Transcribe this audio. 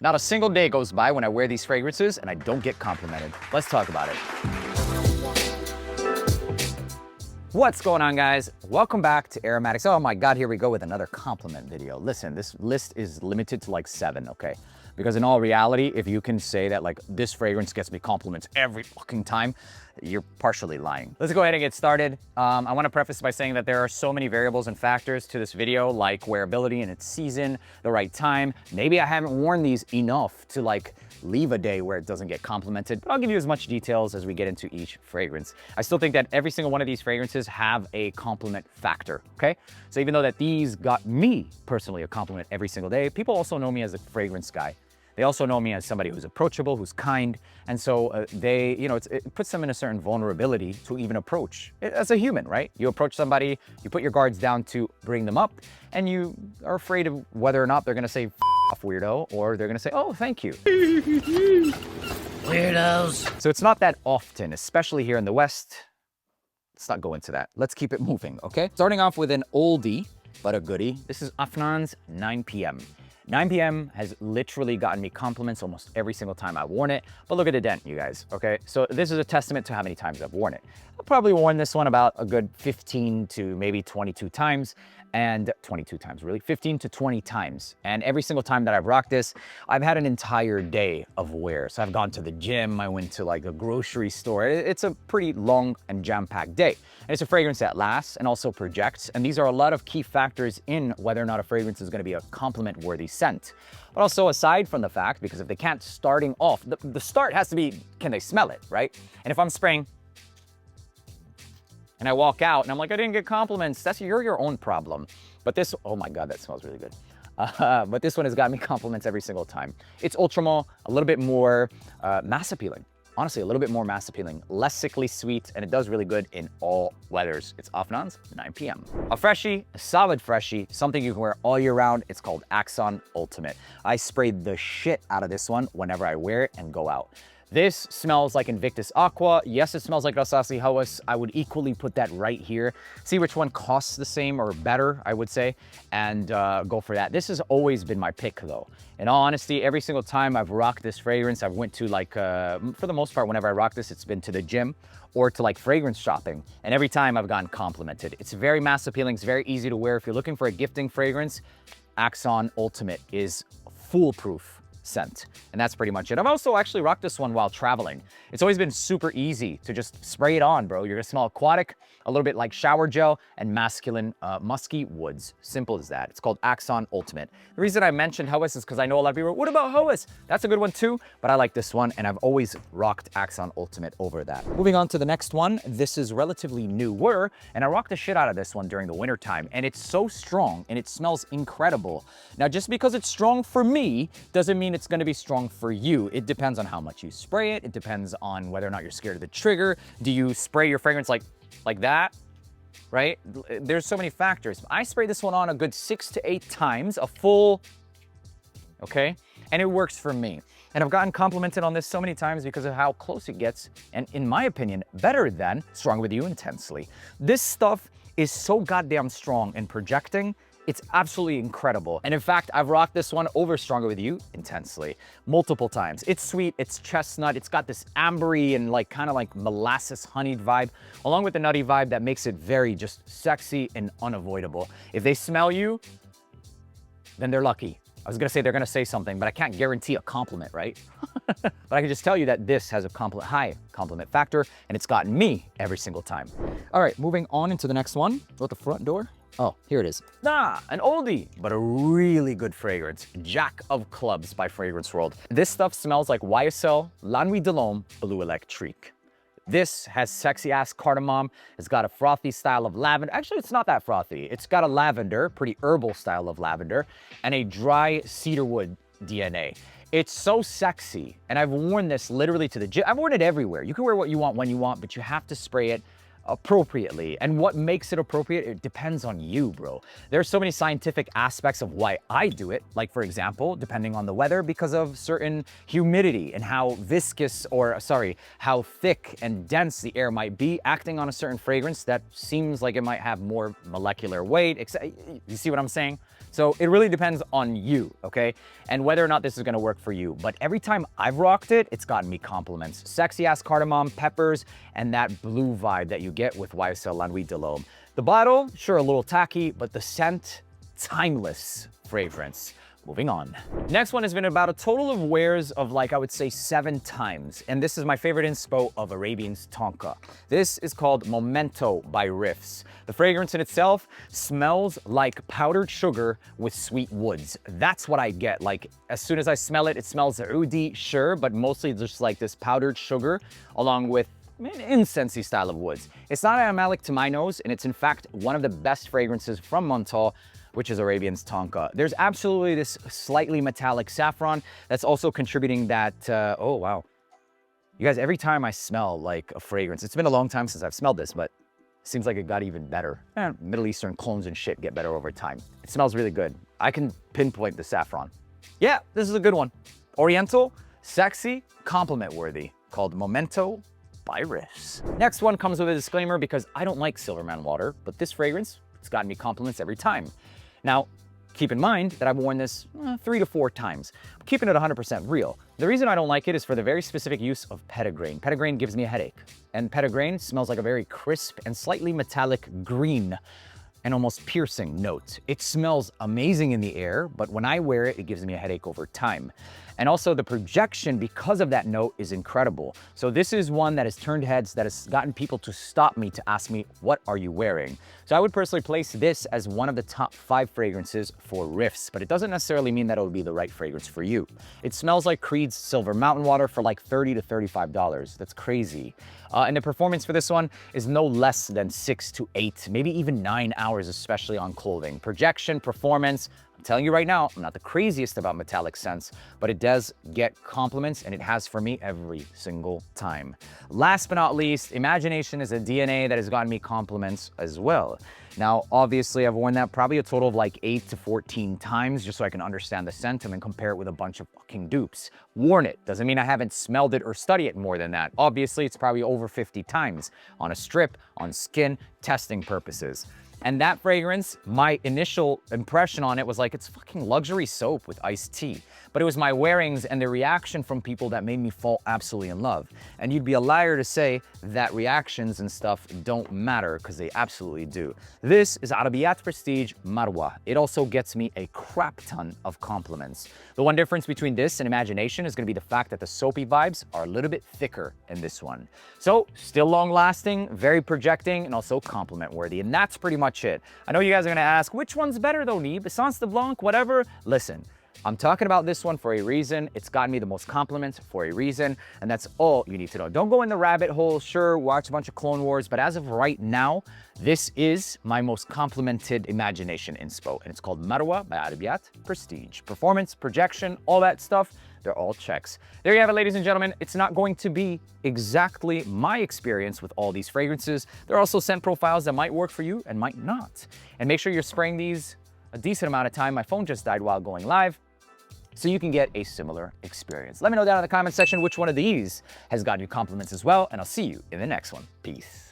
Not a single day goes by when I wear these fragrances and I don't get complimented. Let's talk about it. What's going on, guys? Welcome back to AROMATIX. Oh my God, here we go with another compliment video. Listen, this list is limited to like 7, okay? Because in all reality, if you can say that like this fragrance gets me compliments every fucking time, you're partially lying. Let's go ahead and get started. I want to preface by saying that there are so many variables and factors to this video, like wearability and its season, the right time. Maybe I haven't worn these enough to like leave a day where it doesn't get complimented, but I'll give you as much details as we get into each fragrance. I still think that every single one of these fragrances have a compliment factor, okay? So even though that these got me personally a compliment every single day, people also know me as a fragrance guy. They also know me as somebody who's approachable, who's kind. And so it puts them in a certain vulnerability to even approach as a human, right? You approach somebody, you put your guards down to bring them up, and you are afraid of whether or not they're gonna say, "F off, weirdo," or they're gonna say, "Oh, thank you." Weirdos. So it's not that often, especially here in the West. Let's not go into that. Let's keep it moving, okay? Starting off with an oldie, but a goodie. This is Afnan's 9 p.m. 9 p.m. has literally gotten me compliments almost every single time I've worn it, but look at the dent, you guys, okay? So this is a testament to how many times I've worn it. I've probably worn this one about a good 15 to maybe 22 times, and 22 times, really, 15 to 20 times. And every single time that I've rocked this, I've had an entire day of wear. So I've gone to the gym, I went to like a grocery store. It's a pretty long and jam-packed day. And it's a fragrance that lasts and also projects. And these are a lot of key factors in whether or not a fragrance is gonna be a compliment-worthy scent. But also aside from the fact, because if they can't starting off, the start has to be, can they smell it, right? And if I'm spraying, and I walk out and I'm like, I didn't get compliments, you're your own problem. But this, oh my God, that smells really good. But this one has got me compliments every single time. It's ultramol, a little bit more mass appealing. Honestly, a little bit more mass appealing, less sickly sweet, and it does really good in all weathers. It's Afnan's 9 p.m. A freshie, a solid freshie, something you can wear all year round. It's called Axon Ultimate. I sprayed the shit out of this one whenever I wear it and go out. This smells like Invictus Aqua. Yes, it smells like Rasasi Hawas. I would equally put that right here. See which one costs the same or better, I would say, and go for that. This has always been my pick though. In all honesty, every single time I've rocked this fragrance, I've went to like, for the most part, whenever I rock this, it's been to the gym or to like fragrance shopping. And every time I've gotten complimented. It's very mass appealing. It's very easy to wear. If you're looking for a gifting fragrance, Axon Ultimate is foolproof scent, and that's pretty much it. I've also actually rocked this one while traveling. It's always been super easy to just spray it on, bro. You're gonna smell aquatic, a little bit like shower gel, and masculine musky woods. Simple as that. It's called Axon Ultimate. The reason I mentioned Hawas is because I know a lot of people are, what about Hawas? That's a good one too, but I like this one, and I've always rocked Axon Ultimate over that. Moving on to the next one. This is relatively newer, and I rocked the shit out of this one during the winter time, and it's so strong, and it smells incredible. Now, just because it's strong for me doesn't mean it's going to be strong for you. It depends on how much you spray it. It depends on whether or not you're scared of the trigger. Do you spray your fragrance like that, right? There's so many factors. I spray this one on a good 6 to 8 times, a full, okay? And it works for me. And I've gotten complimented on this so many times because of how close it gets. And in my opinion, better than Strong With You Intensely. This stuff is so goddamn strong in projecting. It's absolutely incredible. And in fact, I've rocked this one over Stronger With You Intensely multiple times. It's sweet, it's chestnut, it's got this ambery and like kind of like molasses honeyed vibe, along with the nutty vibe that makes it very just sexy and unavoidable. If they smell you, then they're lucky. I was gonna say they're gonna say something, but I can't guarantee a compliment, right? But I can just tell you that this has a high compliment factor, and it's gotten me every single time. All right, moving on into the next one. Go at the front door. Oh, here it is. An oldie, but a really good fragrance. Jack of Clubs by Fragrance World. This stuff smells like YSL La Nuit de l'Homme Blue Electrique. This has sexy ass cardamom. It's got a frothy style of lavender. Actually, it's not that frothy. It's got a lavender, pretty herbal style of lavender, and a dry cedarwood DNA. It's so sexy, and I've worn this literally to the gym. I've worn it everywhere. You can wear what you want when you want, but you have to spray it appropriately. And what makes it appropriate, it depends on you, bro. There's so many scientific aspects of why I do it. Like, for example, depending on the weather, because of certain humidity and how viscous, or sorry, how thick and dense the air might be, acting on a certain fragrance that seems like it might have more molecular weight. You see what I'm saying? So it really depends on you, okay? And whether or not this is gonna work for you. But every time I've rocked it, it's gotten me compliments. Sexy ass cardamom, peppers, and that blue vibe that you get with YSL La Nuit de l'Homme. The bottle, sure, a little tacky, but the scent, timeless fragrance. Moving on. Next one has been about a total of wears of like, I would say 7 times. And this is my favorite inspo of Arabian's Tonka. This is called Momento by Riffs. The fragrance in itself smells like powdered sugar with sweet woods. That's what I get. Like, as soon as I smell it, it smells oudi, sure, but mostly just like this powdered sugar along with an incensey style of woods. It's not aromatic to my nose, and it's in fact one of the best fragrances from Montal, which is Arabian's Tonka. There's absolutely this slightly metallic saffron that's also contributing that, oh wow. You guys, every time I smell like a fragrance, it's been a long time since I've smelled this, but it seems like it got even better. Middle Eastern clones and shit get better over time. It smells really good. I can pinpoint the saffron. Yeah, this is a good one. Oriental, sexy, compliment worthy, called Momento by Riffs. Next one comes with a disclaimer because I don't like Silverman water, but this fragrance, it's gotten me compliments every time. Now, keep in mind that I've worn this 3 to 4 times. I'm keeping it 100% real. The reason I don't like it is for the very specific use of petitgrain. Petitgrain gives me a headache, and petitgrain smells like a very crisp and slightly metallic green and almost piercing note. It smells amazing in the air, but when I wear it, it gives me a headache over time. And also the projection because of that note is incredible. So this is one that has turned heads, that has gotten people to stop me to ask me, what are you wearing? So I would personally place this as one of the top 5 fragrances for Riffs, but it doesn't necessarily mean that it would be the right fragrance for you. It smells like Creed's Silver Mountain Water for like $30 to $35. That's crazy. And the performance for this one is no less than 6 to 8, maybe even 9 hours, especially on clothing. Projection, performance, I'm telling you right now, I'm not the craziest about metallic scents, but it does get compliments, and it has for me every single time. Last but not least, Imagination is a DNA that has gotten me compliments as well. Now, obviously, I've worn that probably a total of like 8 to 14 times just so I can understand the scent and then compare it with a bunch of fucking dupes. Worn it doesn't mean I haven't smelled it or studied it more than that. Obviously, it's probably over 50 times on a strip, on skin, testing purposes. And that fragrance, my initial impression on it was like, it's fucking luxury soap with iced tea. But it was my wearings and the reaction from people that made me fall absolutely in love. And you'd be a liar to say that reactions and stuff don't matter, because they absolutely do. This is Arabiyat Prestige Marwa. It also gets me a crap ton of compliments. The one difference between this and Imagination is gonna be the fact that the soapy vibes are a little bit thicker in this one. So still long lasting, very projecting, and also compliment worthy. And that's pretty much it. I know you guys are gonna ask, which one's better though, Nib? Essence de Blanc, whatever? Listen, I'm talking about this one for a reason. It's gotten me the most compliments for a reason, and that's all you need to know. Don't go in the rabbit hole. Sure, watch a bunch of Clone Wars, but as of right now, this is my most complimented Imagination inspo, and it's called Marwa by Arabiyat Prestige. Performance, projection, all that stuff, they're all checks. There you have it, ladies and gentlemen. It's not going to be exactly my experience with all these fragrances. There are also scent profiles that might work for you and might not. And make sure you're spraying these a decent amount of time. My phone just died while going live, so you can get a similar experience. Let me know down in the comment section which one of these has gotten you compliments as well, and I'll see you in the next one. Peace.